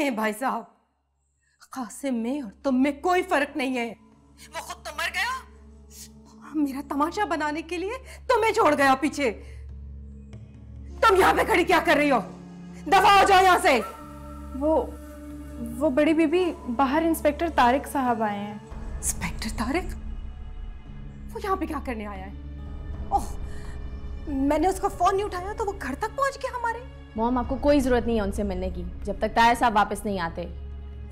हैं भाई साहब, कासिम में और तुम में कोई फर्क नहीं है। वो खुद तो मर गया, मेरा तमाशा बनाने के लिए तुम्हें छोड़ गया पीछे। तुम यहाँ पे खड़ी क्या कर रही हो? दफा हो जाओ यहाँ से। वो बड़ी बीबी, बाहर इंस्पेक्टर तारिक साहब आए हैं। इंस्पेक्टर तारिक? वो यहाँ पे क्या करने आया है? ओह, मैंने उसका फोन नहीं उठाया तो वो घर तक पहुंच गया हमारे। मॉम, आपको कोई जरूरत नहीं है उनसे मिलने की जब तक ताया साहब वापस नहीं आते।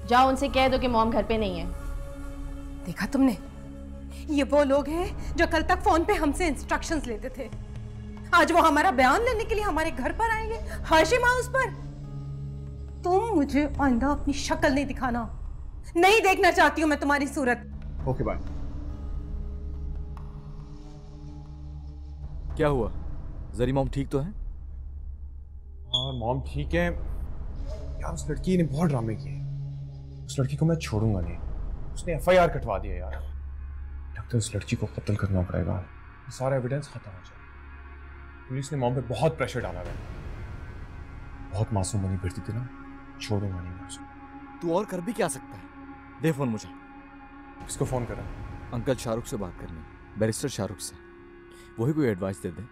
जाओ उनसे कह दो कि मॉम घर पे नहीं है। देखा तुमने, ये वो लोग हैं जो कल तक फोन पे हमसे इंस्ट्रक्शंस लेते थे, आज वो हमारा बयान लेने के लिए हमारे घर पर आएंगे। हाशिम हाउस पर। तुम मुझे आइंदा अपनी शक्ल नहीं दिखाना, नहीं देखना चाहती हूं मैं तुम्हारी सूरत। Okay bye. क्या हुआ? जरी मॉम ठीक तो है? हाँ मॉम ठीक है यार। उस लड़की ने बहुत ड्रामे किए। उस लड़की को मैं छोड़ूंगा नहीं। उसने FIR कटवा दिया यार। लगता है उस लड़की को कत्ल करना पड़ेगा, सारा एविडेंस खत्म हो जाए। पुलिस ने मॉम पे बहुत प्रेशर डाला है। बहुत मासूम बनी फिरती थी ना, छोड़ूंगा नहीं मैं उसको। तू और कर भी क्या सकता है? दे फोन मुझे। किसको फोन करा? अंकल शाहरुख से बात करनी, बैरिस्टर शाहरुख से। वही कोई एडवाइस दे दे।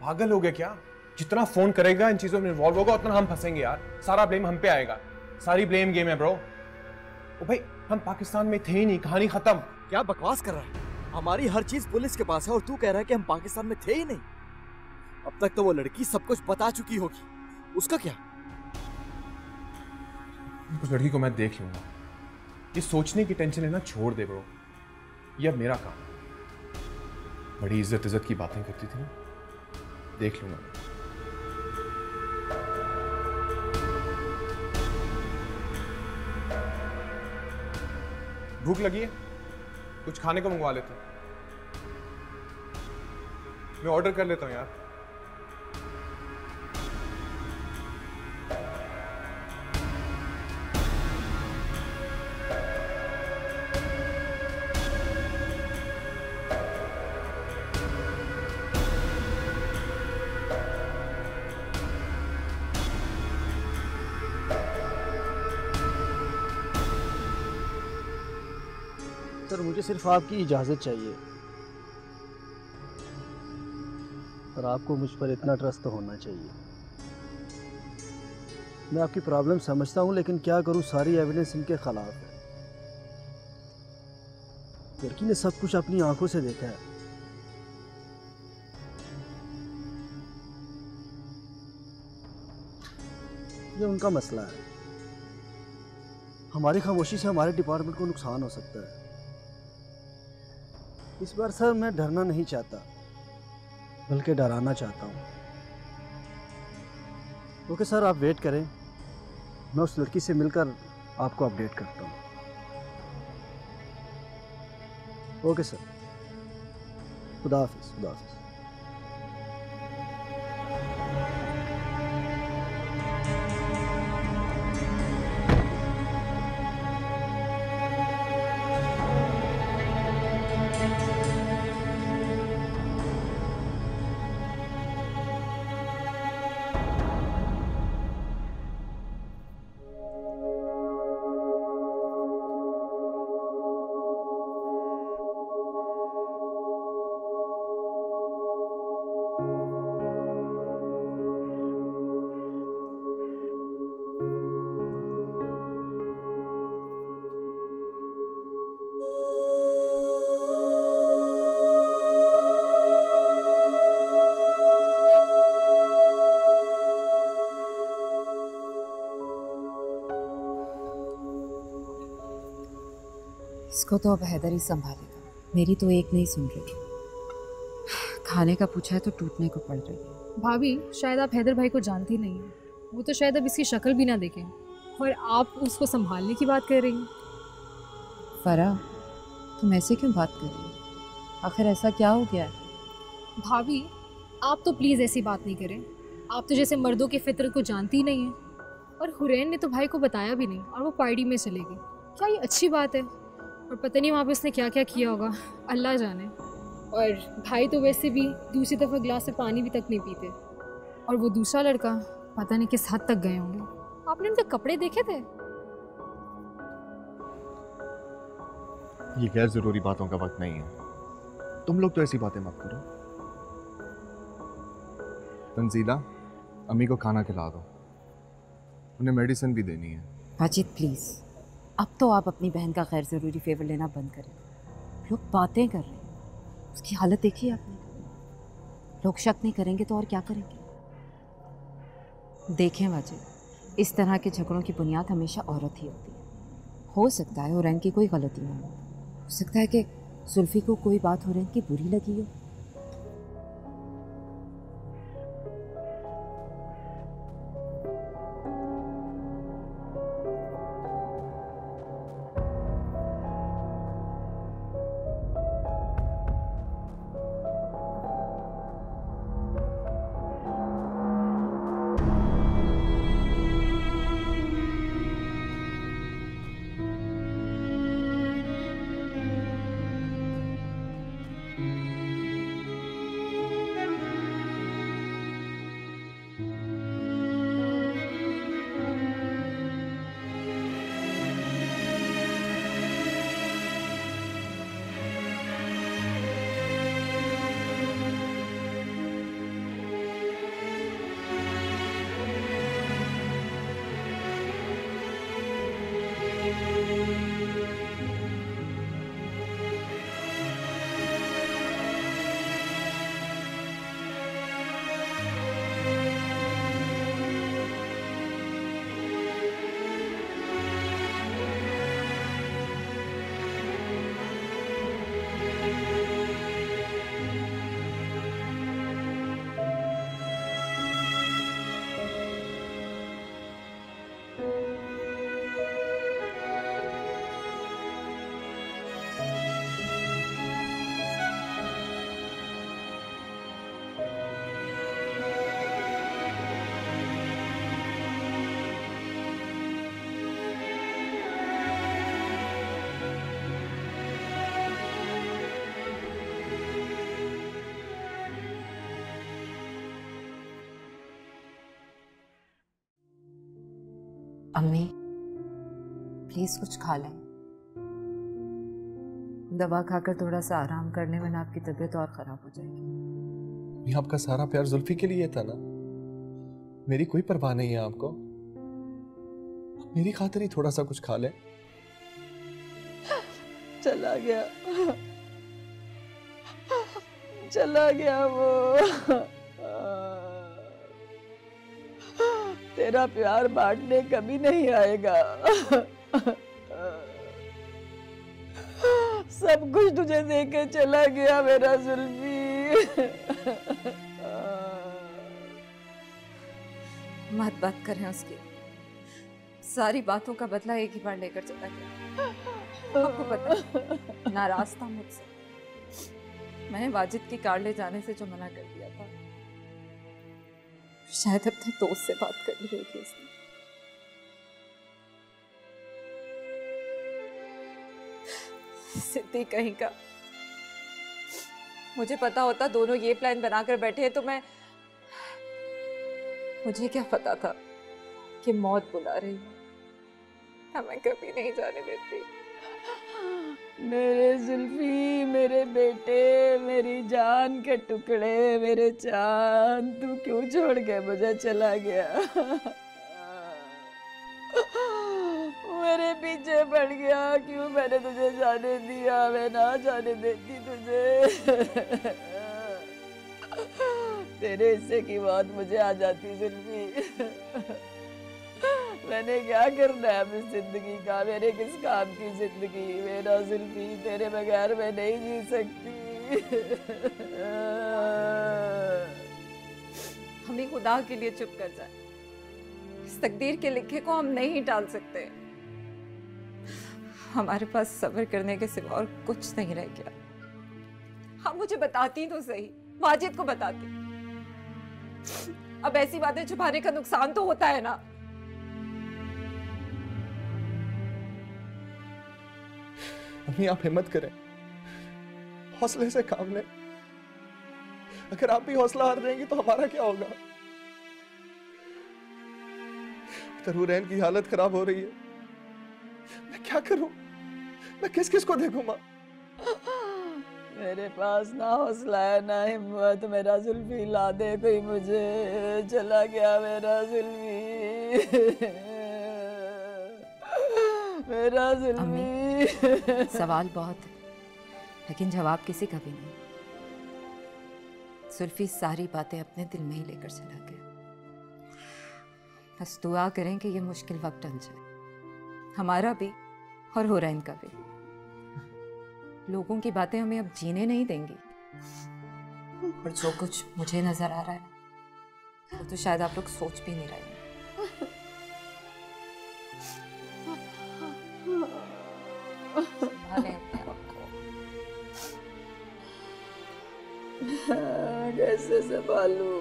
पागल हो गया क्या? जितना फोन करेगा इन चीजों में इन्वॉल्व होगा उतना हम फंसेंगे यार। सारा ब्लेम हम पे आएगा। सारी ब्लेम गेम है ब्रो। ओ भाई, हम पाकिस्तान में थे ही नहीं, कहानी खत्म। क्या बकवास कर रहा है? हमारी हर चीज पुलिस के पास है और तू कह रहा है कि हम पाकिस्तान में थे ही नहीं। अब तक तो वो लड़की सब कुछ बता चुकी होगी, उसका क्या? उस लड़की को मैं देख लूंगा। ये सोचने की टेंशन है ना, छोड़ दे ब्रो। ये अब मेरा काम। बड़ी इज्जत की बातें करती थी ना, देख लूंगा मैं। भूख लगी है? कुछ खाने को मंगवा लेते हैं। मैं ऑर्डर कर लेता हूं यार। सर मुझे सिर्फ आपकी इजाज़त चाहिए, और आपको मुझ पर इतना ट्रस्ट तो होना चाहिए। मैं आपकी प्रॉब्लम समझता हूँ, लेकिन क्या करूँ, सारी एविडेंस इनके खिलाफ है। लड़की ने सब कुछ अपनी आंखों से देखा है। ये उनका मसला है। हमारी खामोशी से हमारे डिपार्टमेंट को नुकसान हो सकता है। इस बार सर मैं डरना नहीं चाहता, बल्कि डराना चाहता हूँ। ओके सर, आप वेट करें, मैं उस लड़की से मिलकर आपको अपडेट करता हूँ। ओके सर, खुदा हाफिज़। खुदा हाफिज़। इसको तो अब हैदर ही संभालेगा, मेरी तो एक नहीं सुन रही। खाने का पूछा है तो टूटने को पड़ रही है। भाभी, शायद आप हैदर भाई को जानती नहीं हैं। वो तो शायद अब इसकी शक्ल भी ना देखें, और आप उसको संभालने की बात कर रही हैं। फरा, तुम ऐसे क्यों बात कर रही हो? आखिर ऐसा क्या हो गया है? भाभी, आप तो प्लीज़ ऐसी बात नहीं करें। आप तो जैसे मर्दों की फितरत को जानती ही नहीं हैं। और हुरैन ने तो भाई को बताया भी नहीं, और वो पार्टी में चले गई। क्या ये अच्छी बात है? और पता नहीं वहाँ पे उसने क्या क्या किया होगा, अल्लाह जाने। और भाई तो वैसे भी दूसरी दफ़ा गिलास से पानी भी तक नहीं पीते। और वो दूसरा लड़का पता नहीं किस हद तक गए होंगे। आपने उनके कपड़े देखे थे? ये गैर जरूरी बातों का वक्त नहीं है। तुम लोग तो ऐसी बातें मत करो। तंजीला, अम्मी को खाना खिला दो, उन्हें मेडिसिन भी देनी है। वाजिद प्लीज, अब तो आप अपनी बहन का गैर ज़रूरी फेवर लेना बंद करें। लोग बातें कर रहे हैं, उसकी हालत देखी आपने। लोग शक नहीं करेंगे तो और क्या करेंगे। देखें वाजिद, इस तरह के झगड़ों की बुनियाद हमेशा औरत ही होती है। हो सकता है हुरैन की कोई गलती ना हो सकता है कि जुल्फी को कोई बात हुरैन की बुरी लगी हो। अम्मी प्लीज कुछ खा लें। दवा खाकर थोड़ा सा आराम करने में ना आपकी तबीयत और खराब हो जाएगी। आपका सारा प्यार जुल्फी के लिए था ना, मेरी कोई परवाह नहीं है आपको। मेरी खातिर ही थोड़ा सा कुछ खा ले। चला गया, चला गया वो। तेरा प्यार बांटने कभी नहीं आएगा। सब कुछ तुझे देके चला गया मेरा जुल्फी। मत बात करें उसकी, सारी बातों का बदला एक ही बार लेकर चला गया। आपको पता है, नाराज था मुझसे। मैंने वाजिद की कार ले जाने से जो मना कर दिया था, शायद अपने दोस्त से बात कर ली होगी उसने। सिद्धि कहीं का, मुझे पता होता दोनों ये प्लान बनाकर बैठे हैं तो मुझे क्या पता था कि मौत बुला रही है। मैं कभी नहीं जाने देती। मेरे जुल्फी, मेरे बेटे, मेरी जान के टुकड़े, मेरे चांद, तू क्यों छोड़ के मुझे चला गया? मेरे पीछे पड़ गया, क्यों मैंने तुझे जाने दिया? मैं ना जाने देती तुझे। तेरे हिस्से की बात मुझे आ जाती जुल्फी। मैंने क्या करना है अपनी जिंदगी का? मेरे किस काम की जिंदगी? मेरा जुल्फी, तेरे बगैर मैं नहीं जी सकती। हमें खुदा के लिए चुप कर जाए। इस तकदीर के लिखे को हम नहीं टाल सकते। हमारे पास सब्र करने के सिवा और कुछ नहीं रह गया। हम मुझे बताती तो सही, माजिद को बताती। अब ऐसी बातें छुपाने का नुकसान तो होता है ना। अम्मी आप हिम्मत करें, हौसले से काम लें। अगर आप भी हौसला हार जाएंगी तो हमारा क्या होगा? तरूरैन की हालत खराब हो रही है, मैं क्या करूं? मैं किस किस को देखूं माँ? मेरे पास ना हौसला है ना हिम्मत। मेरा जुल्फी ला दे कोई मुझे, चला गया मेरा जुल्फी, मेरा जुल्फी। सवाल बहुत है लेकिन जवाब किसी का भी नहीं। सुल्फी सारी बातें अपने दिल में ही लेकर चला गया। बस दुआ करें कि ये मुश्किल वक्त टल जाए, हमारा भी और हुरैन का भी। लोगों की बातें हमें अब जीने नहीं देंगी। पर जो कुछ मुझे नजर आ रहा है वो तो शायद आप लोग सोच भी नहीं रहे। संभालें अपने आप को। कैसे संभालूं?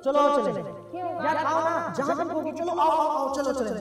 चलो चलो यार आओ ना, जहाँ तक होगी चलो आओ आओ आओ चलो चलो।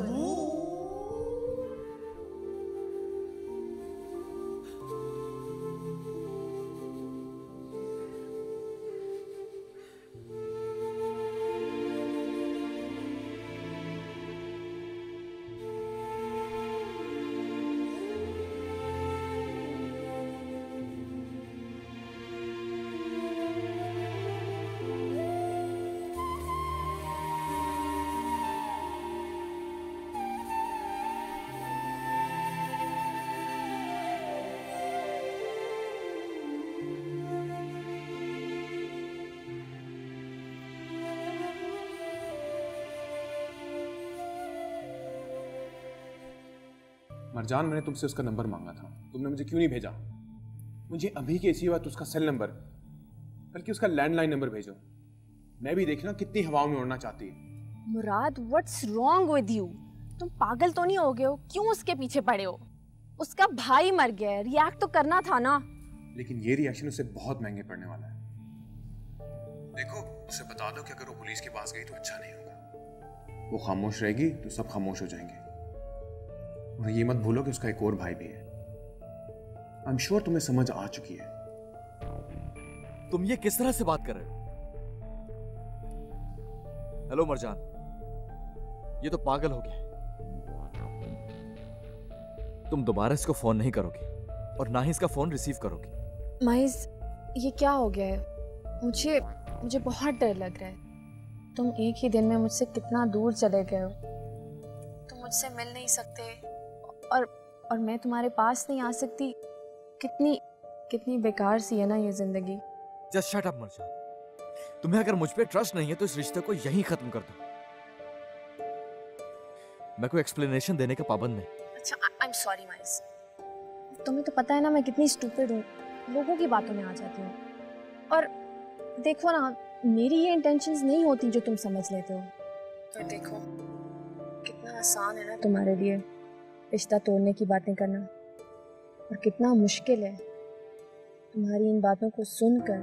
मरजान, मैंने तुमसे उसका नंबर मांगा था, तुमने मुझे क्यों नहीं भेजा? मुझे अभी की ऐसी बात उसका सेल नंबर बल्कि उसका लैंडलाइन नंबर भेजो। मैं भी देखना कितनी हवाओं में उड़ना चाहती है। मुराद, व्हाट्स रॉन्ग विद यू? तुम पागल तो नहीं हो गए हो? क्यों उसके पीछे पड़े हो? उसका भाई मर गया है, रिएक्ट तो करना था ना। लेकिन ये रिएक्शन उसे बहुत महंगे पड़ने वाला है। देखो, उसे बता दो कि अगर वो पुलिस के पास गई तो अच्छा नहीं होगा। वो खामोश रहेगी तो सब खामोश हो जाएंगे। और ये मत भूलो कि उसका एक और भाई भी है। आई एम श्योर तुम्हें समझ आ चुकी है। तुम ये किस तरह से बात कर रहे हो? हेलो मरजान, ये तो पागल हो गया। तुम दोबारा इसको फोन नहीं करोगे और ना ही इसका फोन रिसीव करोगे। माइज, ये क्या हो गया है? मुझे बहुत डर लग रहा है। तुम एक ही दिन में मुझसे कितना दूर चले गए हो। तुम मुझसे मिल नहीं सकते और मैं तुम्हारे पास नहीं आ सकती। कितनी बेकार सी है ना ये जिंदगी। Just shut up Marjan. तुम्हें अगर मुझ पे ट्रस्ट नहीं है तो इस रिश्ते को यहीं खत्म कर दो। मैं कोई एक्सप्लेनेशन देने का पाबंद नहीं। अच्छा, आई एम सॉरी माइज। तुम्हें तो पता है ना मैं कितनी स्टूपिड हूँ, लोगों की बातों में आ जाती हूँ। और देखो ना, मेरी ये इंटेंशंस नहीं होती जो तुम समझ लेते हो। पर देखो कितना आसान है ना तुम्हारे लिए रिश्ता तोड़ने की बातें करना, और कितना मुश्किल है तुम्हारी इन बातों को सुनकर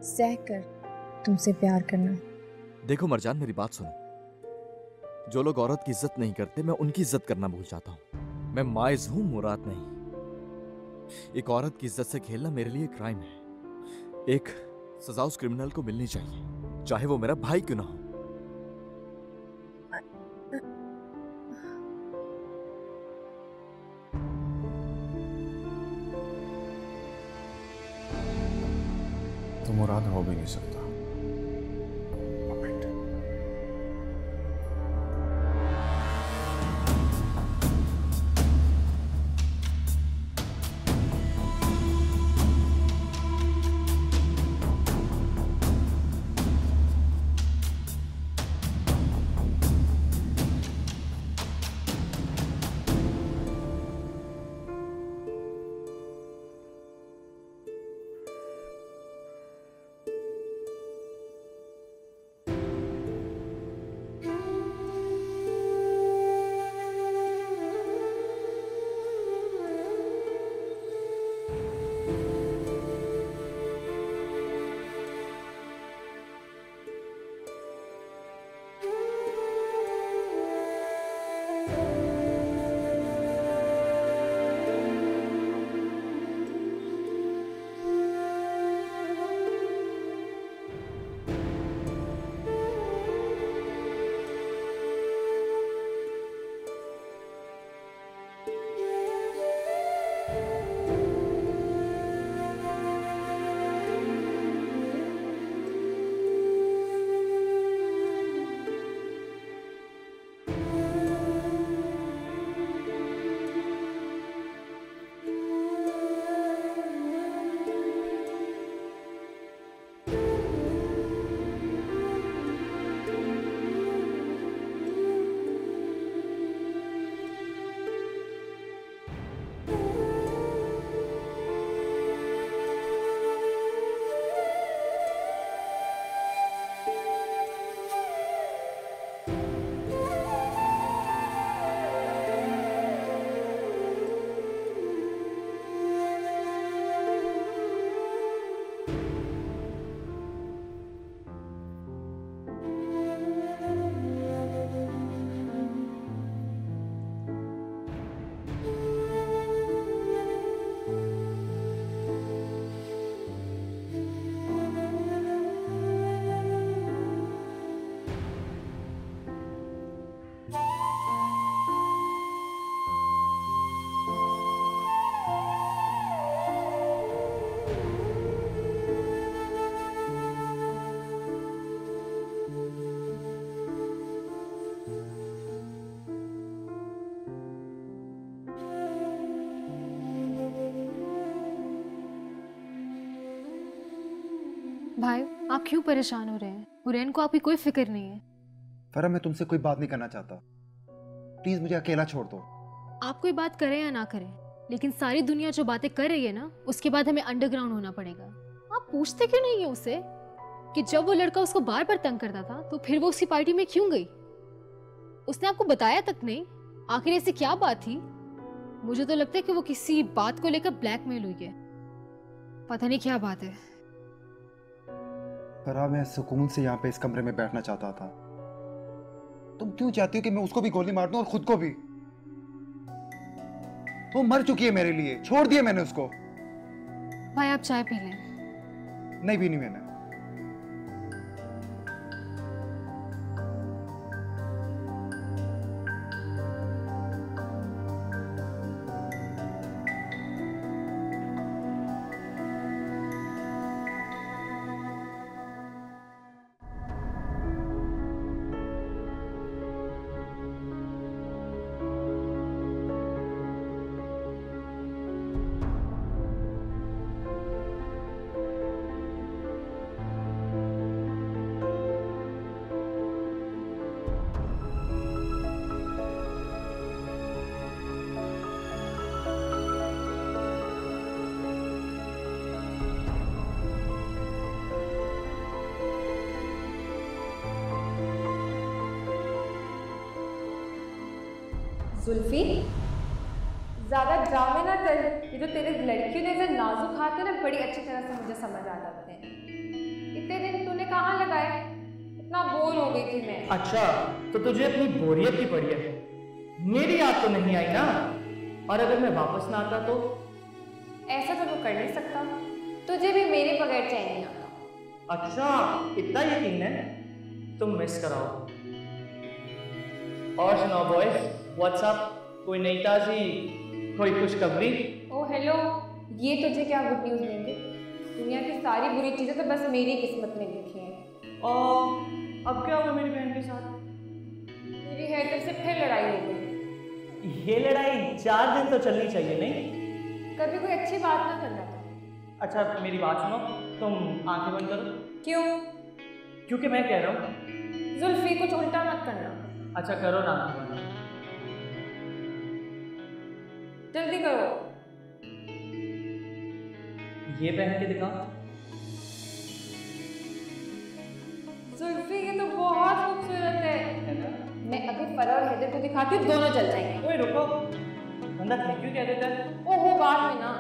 सहकर तुमसे प्यार करना। देखो मरजान, मेरी बात सुनो। जो लोग औरत की इज्जत नहीं करते, मैं उनकी इज्जत करना भूल जाता हूँ। मैं माइज हूँ, मुराद नहीं। एक औरत की इज्जत से खेलना मेरे लिए क्राइम है। एक सजा उस क्रिमिनल को मिलनी चाहिए, चाहे वो मेरा भाई क्यों ना हो। मुराद हो भी नहीं सकता। भाई आप क्यों परेशान हो रहे हैं? हुरैन को आपकी कोई फिक्र नहीं है। फरा मैं तुमसे कोई बात नहीं करना चाहता, प्लीज मुझे अकेला छोड़ दो। आप कोई बात करें या ना करें, लेकिन सारी दुनिया जो बातें कर रही है ना, उसके बाद हमें अंडरग्राउंड होना पड़ेगा। आप पूछते क्यों नहीं है उसे कि जब वो लड़का उसको बार बार तंग करता था तो फिर वो उसकी पार्टी में क्यों गई? उसने आपको बताया तक नहीं। आखिर ऐसी क्या बात थी? मुझे तो लगता है कि वो किसी बात को लेकर ब्लैकमेल हुई है। पता नहीं क्या बात है। फरा मैं सुकून से यहाँ पे इस कमरे में बैठना चाहता था, तुम क्यों चाहती हो कि मैं उसको भी गोली मार दूं और खुद को भी? वो मर चुकी है मेरे लिए, छोड़ दिया मैंने उसको। भाई आप चाय पी लें। नहीं पीनी मैंने। जुल्फी, ज़्यादा ड्रामे ना कर। ये जो तेरे लड़कियों जैसे नाजुक हाथ है ना, बड़ी अच्छी तरह से मुझे समझ आ जाते हैं। इतने दिन तूने कहाँ लगाए? इतना बोर हो गई थी मैं। अच्छा, तो तुझे अपनी बोरियत ही पड़ी है, मेरी याद तो नहीं आई ना? और अगर मैं वापस ना आता तो? ऐसा तो तू कर नहीं सकता, तुझे भी मेरे बगैर चैन नहीं आता। अच्छा, इतना यकीन है? तुम मिस कराओ। और सुनाओ बॉयज, व्हाट्सअप? कोई नई ताज़ी, कोई खुशखबरी? ओ हेलो, ये तुझे क्या गुड न्यूज़ देंगे? दुनिया की सारी बुरी चीज़ें तो बस मेरी किस्मत में लिखी हैं। और अब क्या हुआ मेरी बहन के साथ? मेरी हैदर से फिर लड़ाई हो गई। ये लड़ाई 4 दिन तो चलनी चाहिए नहीं? कभी कोई अच्छी बात ना करना था। अच्छा मेरी बात सुनो, तुम आंखें बंद करो। क्यों? क्योंकि मैं कह रहा हूँ। जुल्फी कुछ उल्टा मत करना। अच्छा करो ना आंखें बंद। जल्दी करो। ये पहन के दिखाओ। जुल्फी ये तो बहुत खूबसूरत है ना? मैं अभी फरा और हैदर को दिखाती हूँ, दोनों जल जाएंगे। ओए रुको, बंदा थैंक यू कह देता है। ओहो बाद में ना।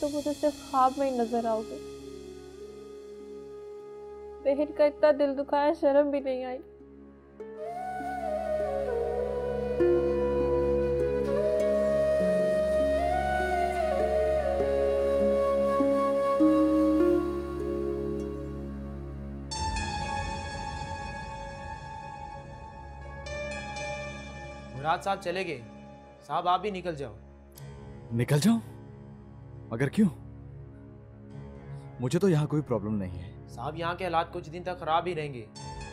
तो मुझे सिर्फ ख्वाब में ही नजर आओगे। बहन का इतना दिल दुखाया, शर्म भी नहीं आई। मुराद साहब चले गए। साहब आप भी निकल जाओ। निकल जाऊं? मगर क्यों? मुझे तो यहाँ कोई प्रॉब्लम नहीं है। साहब यहाँ के हालात कुछ दिन तक खराब ही रहेंगे।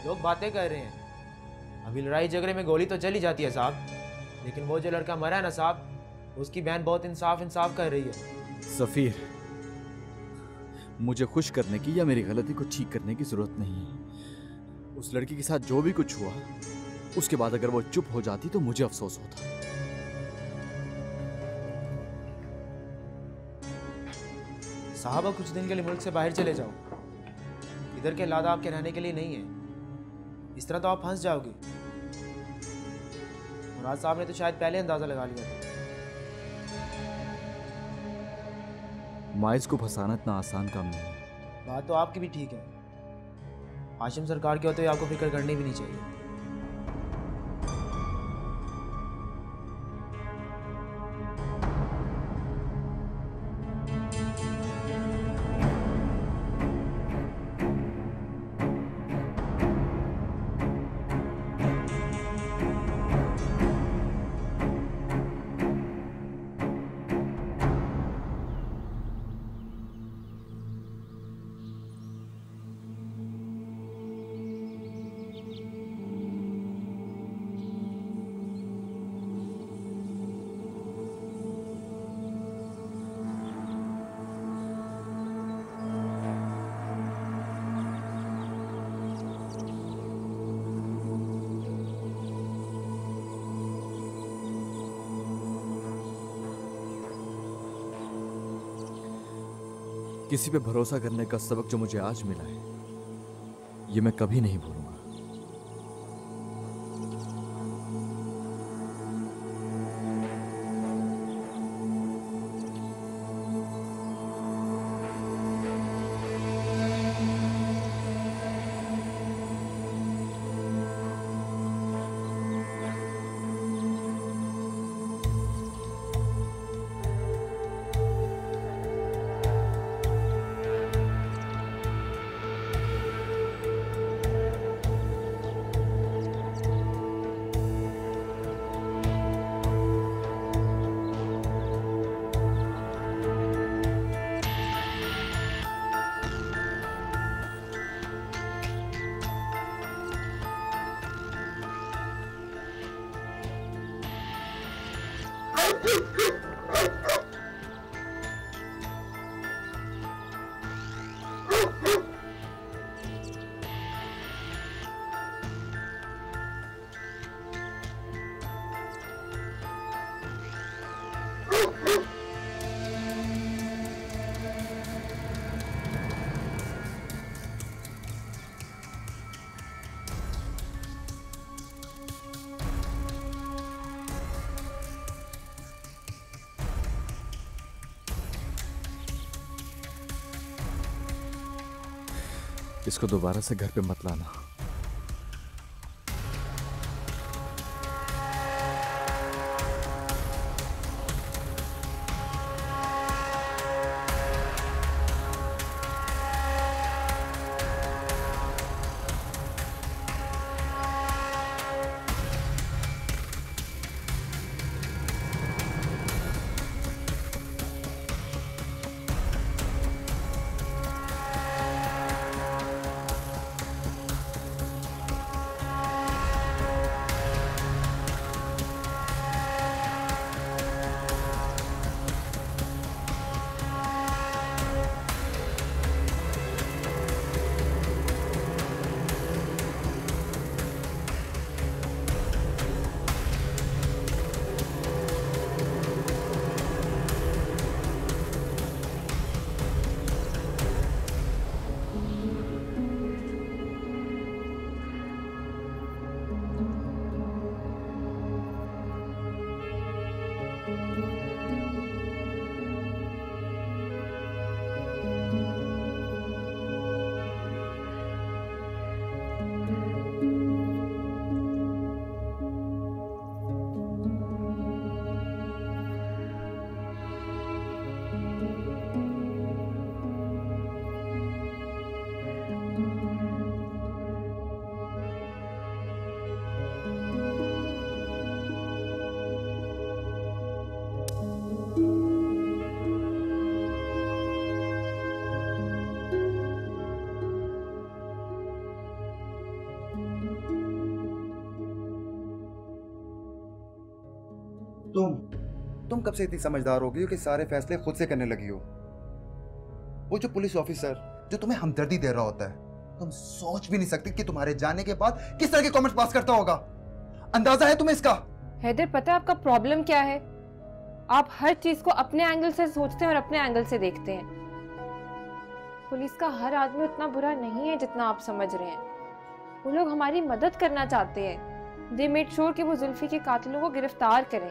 लोग बातें कर रहे हैं। अभी लड़ाई झगड़े में गोली तो चली जाती है साहब, लेकिन वो जो लड़का मरा है ना साहब, उसकी बहन बहुत इंसाफ कर रही है। सफीर, मुझे खुश करने की या मेरी गलती को ठीक करने की जरूरत नहीं है। उस लड़की के साथ जो भी कुछ हुआ, उसके बाद अगर वो चुप हो जाती तो मुझे अफसोस होता। साहब कुछ दिन के लिए मुल्क से बाहर चले जाओ। इधर के हालात आपके रहने के लिए नहीं है। इस तरह तो आप फंस जाओगे। मुराद साहब ने तो शायद पहले अंदाजा लगा लिया था। माइज को फंसाना इतना आसान काम नहीं है। बात तो आपकी भी ठीक है। हाशिम सरकार के होते हुए आपको फिक्र करनी भी नहीं चाहिए। किसी पे भरोसा करने का सबक जो मुझे आज मिला है, ये मैं कभी नहीं भूलूंगा। इसको दोबारा से घर पे मत लाना। तुम कब से इतनी समझदार हो गई हो कि सारे फैसले खुद से करने लगी हो? वो जो पुलिस ऑफिसर जो तुम्हें हमदर्दी दे रहा होता है, तुम सोच भी नहीं सकती कि तुम्हारे जाने के बाद किस तरह के कमेंट्स पास करता होगा। अंदाजा है तुम्हें इसका? हैदर, पता है आपका प्रॉब्लम क्या है? आप हर चीज को अपने एंगल से सोचते हैं और अपने एंगल से देखते हैं। पुलिस का हर आदमी उतना बुरा नहीं है जितना आप समझ रहे हैं। वो लोग हमारी मदद करना चाहते हैं। दे मेड श्योर कि वो जुल्फी के कातिलों को गिरफ्तार करें,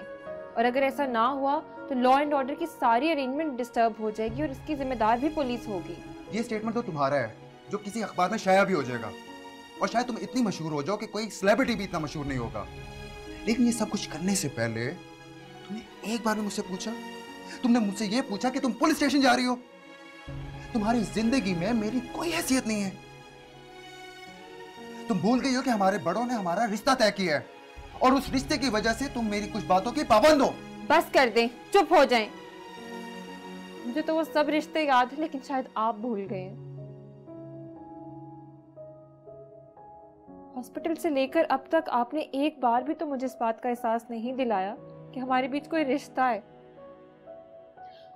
और अगर ऐसा ना हुआ तो लॉ एंड ऑर्डर की सारी अरेंजमेंट डिस्टर्ब हो जाएगी और इसकी जिम्मेदार भी पुलिस होगी। ये स्टेटमेंट तो तुम्हारा है जो किसी अखबार में शाया भी हो जाएगा, और शायद तुम इतनी मशहूर हो जाओ कि कोई सेलिब्रिटी भी इतना मशहूर नहीं होगा। लेकिन ये सब कुछ करने से पहले तुमने एक बार भी मुझसे पूछा? तुमने मुझसे ये पूछा कि तुम पुलिस स्टेशन जा रही हो? तुम्हारी जिंदगी में मेरी कोई हैसियत नहीं है। तुम भूल गई हो कि हमारे बड़ों ने हमारा रिश्ता तय किया है, और उस रिश्ते की वजह से तुम मेरी कुछ बातों की पाबंद हो। बस कर दें, चुप हो जाएं। मुझे तो वो सब रिश्ते याद है, लेकिन शायद आप भूल गए हैं। हॉस्पिटल से लेकर अब तक आपने एक बार भी तो मुझे इस बात का एहसास नहीं दिलाया कि हमारे बीच कोई रिश्ता है।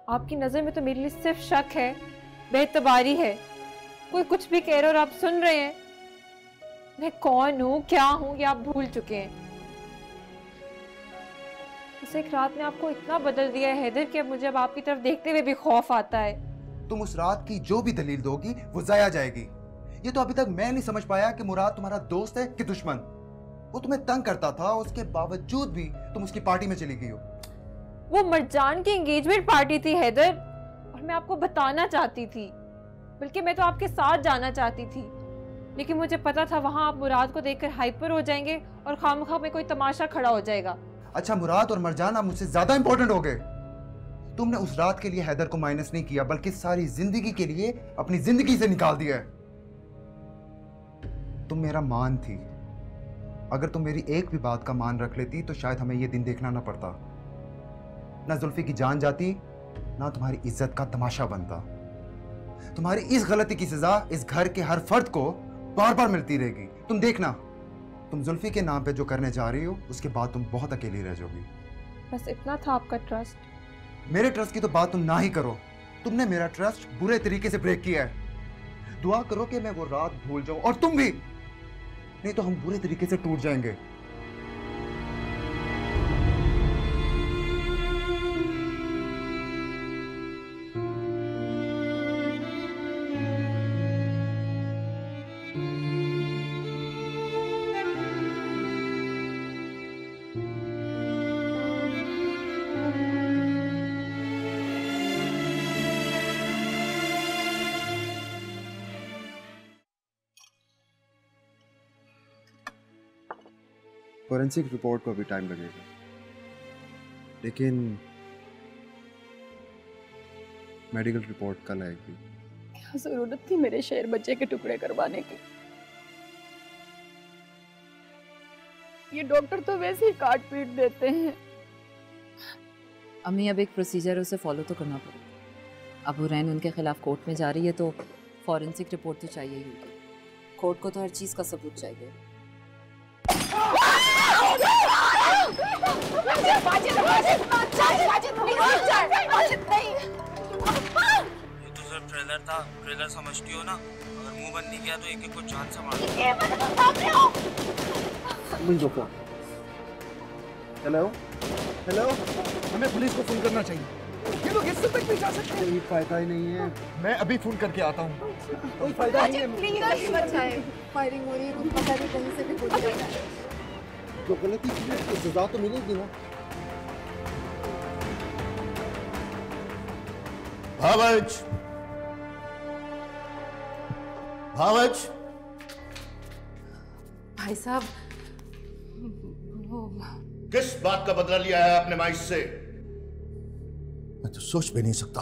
आपकी नजर में तो मेरे लिए सिर्फ शक है, बेतबारी है। कोई कुछ भी कह रहा है और आप सुन रहे हैं। मैं कौन हूँ, क्या हूँ, ये आप भूल चुके हैं। उस एक रात ने आपको इतना बदल दिया है हैदर कि अब मुझे अब आपकी तरफ देखते हुए भी खौफ आता है। तुम उस रात की जो भी दलील दोगी वो जाया जाएगी। ये तो अभी तक मैं नहीं समझ पाया कि मुराद तुम्हारा दोस्त है कि दुश्मन। वो तुम्हें तंग करता था, उसके बावजूद भी तुम उसकी पार्टी में चली गई हो। वो मरजान की एंगेजमेंट पार्टी थी हैदर, और मैं आपको बताना चाहती थी, बल्कि मैं तो आपके साथ जाना चाहती थी। लेकिन मुझे पता था वहां आप मुराद को देखकर हाइपर हो जाएंगे और खामखा में कोई तमाशा खड़ा हो जाएगा। अच्छा, मुराद और मरजान अब मुझसे ज्यादा इंपॉर्टेंट हो गए। तुमने उस रात के लिए हैदर को माइनस नहीं किया, बल्कि सारी जिंदगी के लिए अपनी जिंदगी से निकाल दिया है। तुम मेरा मान थी। अगर तुम मेरी एक भी बात का मान रख लेती तो शायद हमें यह दिन देखना ना पड़ता। ना जुल्फी की जान जाती, ना तुम्हारी इज्जत का तमाशा बनता। तुम्हारी इस गलती की सजा इस घर के हर फर्द को बार बार मिलती रहेगी। तुम देखना, तुम जुल्फी के नाम पे जो करने जा रही हो उसके बाद तुम बहुत अकेली रह जाओगी। बस इतना था आपका ट्रस्ट। मेरे ट्रस्ट की तो बात तुम ना ही करो। तुमने मेरा ट्रस्ट बुरे तरीके से ब्रेक किया है। दुआ करो कि मैं वो रात भूल जाऊं, और तुम भी, नहीं तो हम बुरे तरीके से टूट जाएंगे। फॉरेंसिक रिपोर्ट को अभी टाइम लगेगा, लेकिन मेडिकल रिपोर्ट कल आएगी। क्या जरूरत थी मेरे शेर बच्चे के टुकड़े करवाने की? ये डॉक्टर तो वैसे ही काट पीट देते हैं। अम्मी, अब एक प्रोसीजर उसे फॉलो तो करना पड़ेगा। अब हुरैन उनके खिलाफ कोर्ट में जा रही है तो फॉरेंसिक रिपोर्ट तो चाहिए ही होगी। कोर्ट को तो हर चीज का सबूत चाहिए। ये तो सिर्फ ट्रेलर था। ट्रेलर समझती हो ना? अगर मुंह बंद नहीं किया तो एक एक को जान से मार। हेलो हेलो, हमें पुलिस को फोन करना चाहिए। ये लोग इससे तक भी जा सकते हैं? कोई फायदा ही नहीं है। मैं अभी फोन करके आता हूँ। कोई फायदा नहीं है। प्लीज बचाएं। फायरिंग हो रही है, पता नहीं कहीं से भी हो जाएगा। जो गलती की है उसकी सजा तो मिलेगी ना। भावच, भावच। भाई साहब, किस बात का बदला लिया है आपने माइस से? मैं तो सोच भी नहीं सकता।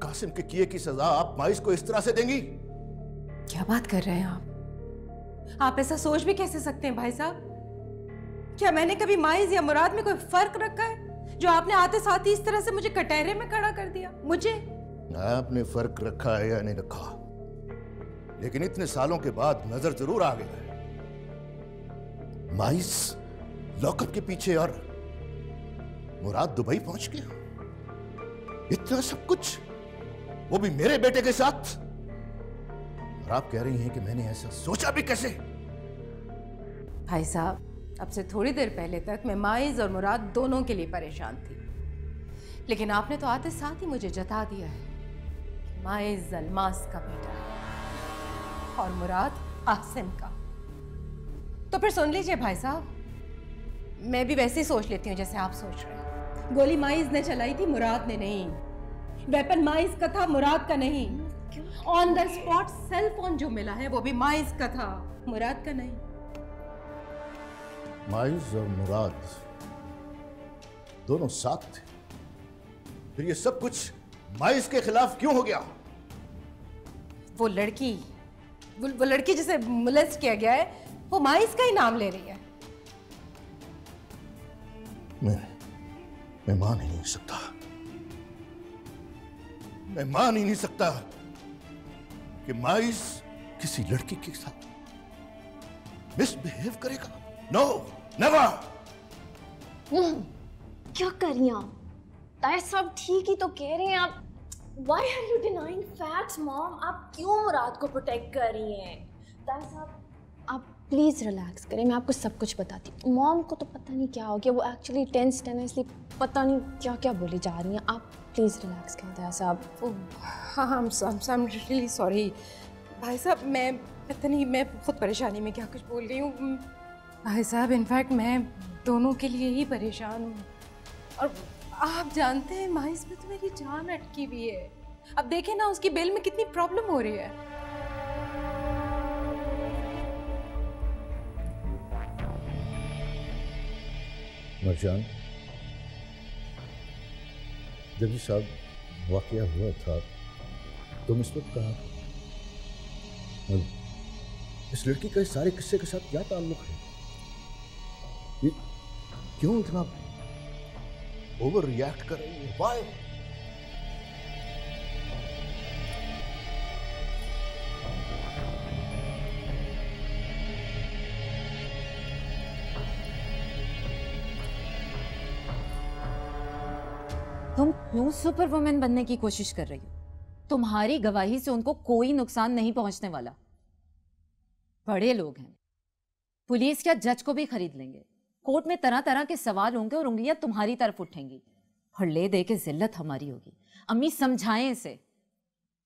कासिम के किए की सजा आप माइस को इस तरह से देंगी? क्या बात कर रहे हैं आप ऐसा सोच भी कैसे सकते हैं भाई साहब? क्या मैंने कभी माइज या मुराद में कोई फर्क रखा है जो आपने आते साथ ही इस तरह से मुझे कटहरे में खड़ा कर दिया? मुझे आपने फर्क रखा है या नहीं रखा, लेकिन इतने सालों के बाद नजर जरूर आ गया है। माइस लॉकअप के पीछे और मुराद दुबई पहुंच गया? इतना सब कुछ, वो भी मेरे बेटे के साथ? और आप कह रही हैं कि मैंने ऐसा सोचा भी कैसे? भाई साहब, अब से थोड़ी देर पहले तक मैं माइज और मुराद दोनों के लिए परेशान थी, लेकिन आपने तो आते साथ ही मुझे जता दिया है कि माइज अल्मास का बेटा है और मुराद आसिम का। तो फिर सुन लीजिए भाई साहब, मैं भी वैसे ही सोच लेती हूँ जैसे आप सोच रहे हैं। गोली माइज ने चलाई थी, मुराद ने नहीं। वेपन माइज का था, मुराद का नहीं। On the spot cell phone जो मिला है वो भी माइज का था, मुराद का नहीं। माइज और मुराद दोनों साथ थे, फिर ये सब कुछ माइज के खिलाफ क्यों हो गया? वो लड़की जिसे मुलेस्ट किया गया है, वो माइज का ही नाम ले रही है। मैं मान ही नहीं सकता, मैं मान ही नहीं सकता कि माइज किसी लड़की के साथ मिसबिहेव करेगा। No, never. क्या कर रही हैं आप? ताया सब ठीक ही तो कह रहे हैं आप। Why are you denying facts, mom? आप क्यों मुराद को प्रोटेक्ट कर रही हैं? ताया साहब, आप प्लीज़ रिलैक्स करें, मैं आपको सब कुछ बताती हूँ। मॉम को तो पता नहीं क्या हो गया, वो एक्चुअली टेंस्ड है ना, इसलिए पता नहीं क्या क्या बोली जा रही हैं। आप प्लीज़ रिलैक्स करें ताया साहब। हाँ, आई एम रियली सॉरी भाई साहब, मैं पता नहीं मैं खुद परेशानी में क्या कुछ बोल गई हूँ। भाई साहब, इनफैक्ट मैं दोनों के लिए ही परेशान हूँ, और आप जानते हैं माइस में तो मेरी जान अटकी हुई है। अब देखें ना, उसकी बिल में कितनी प्रॉब्लम हो रही है। मरजान, जब ये सब वाकया हुआ था तुम इस वक्त कहाँ थे? और इस लड़की का इस सारे किस्से के साथ क्या ताल्लुक है? ये क्यों इतना ओवर रिएक्ट कर रही है? Why? तुम क्यों सुपर वुमेन बनने की कोशिश कर रही हो? तुम्हारी गवाही से उनको कोई नुकसान नहीं पहुंचने वाला। बड़े लोग हैं, पुलिस क्या जज को भी खरीद लेंगे। कोर्ट में तरह तरह के सवाल होंगे और उंगलियां तुम्हारी तरफ उठेंगी और ले दे के जिल्लत हमारी होगी। अम्मी समझाएं इसे,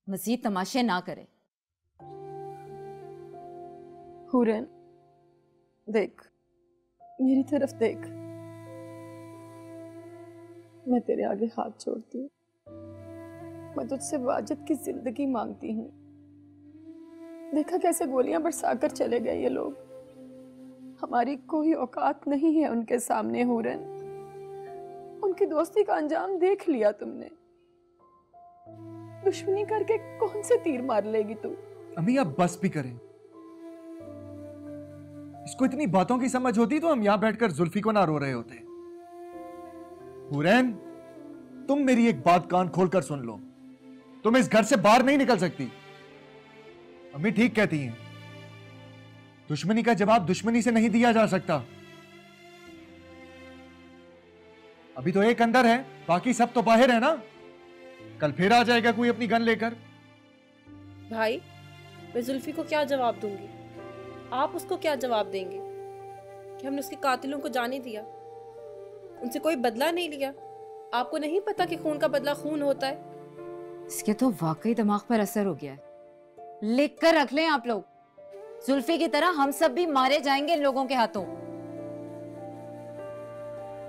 मजीद तमाशे ना करे। हुरैन, देख, मेरी तरफ देख। मैं तेरे आगे हाथ जोड़ती हूँ। मैं तुझसे वाजिद की जिंदगी मांगती हूँ। देखा कैसे गोलियां बरसाकर चले गए ये लोग। हमारी कोई औकात नहीं है उनके सामने। हुरैन, उनकी दोस्ती का अंजाम देख लिया तुमने। दुश्मनी करके कौन से तीर मार लेगी तू? अम्मी, आप बस भी करें। इसको इतनी बातों की समझ होती तो हम यहां बैठकर जुल्फी को ना रो रहे होते। हुरैन, तुम मेरी एक बात कान खोलकर सुन लो, तुम इस घर से बाहर नहीं निकल सकती। अम्मी ठीक कहती हैं, दुश्मनी का जवाब दुश्मनी से नहीं दिया जा सकता। अभी तो एक अंदर है, बाकी सब तो बाहर है ना। कल फिर आ जाएगा कोई अपनी गन लेकर। भाई, मैं जुल्फी को क्या जवाब दूंगी? आप उसको क्या जवाब देंगे कि हमने उसके कातिलों को जाने दिया, उनसे कोई बदला नहीं लिया? आपको नहीं पता कि खून का बदला खून होता है? इसके तो वाकई दिमाग पर असर हो गया है। लिख कर रख लें आप लोग, जुल्फी की तरह हम सब भी मारे जाएंगे इन लोगों के हाथों।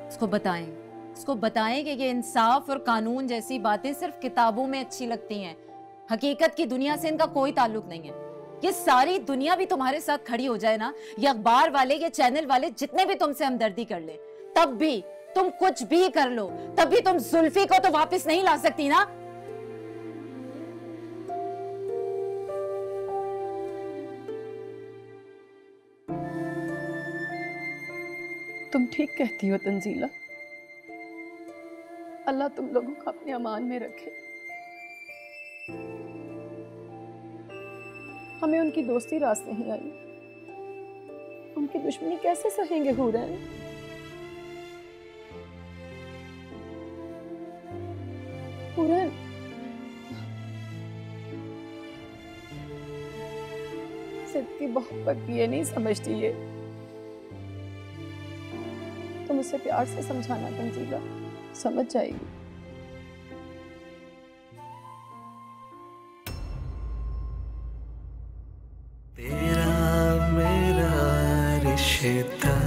इसको बताएं कि ये इंसाफ और कानून जैसी बातें सिर्फ किताबों में अच्छी लगती हैं। हकीकत की दुनिया से इनका कोई ताल्लुक नहीं है। ये सारी दुनिया भी तुम्हारे साथ खड़ी हो जाए ना, ये अखबार वाले, ये चैनल वाले जितने भी तुमसे हमदर्दी कर ले, तब भी तुम कुछ भी कर लो, तब भी तुम जुल्फी को तो वापस नहीं ला सकती ना। तुम ठीक कहती हो तंजीला। अल्लाह तुम लोगों को अपने अमान में रखे। हमें उनकी दोस्ती रास नहीं आई, उनकी दुश्मनी कैसे सहेंगे हुरैन? पूरन, सिद्ध की मोहब्बत ये नहीं समझती है। तुम उसे प्यार से समझाना तंजीला, समझ जाएगी। तेरा मेरा रिश्ता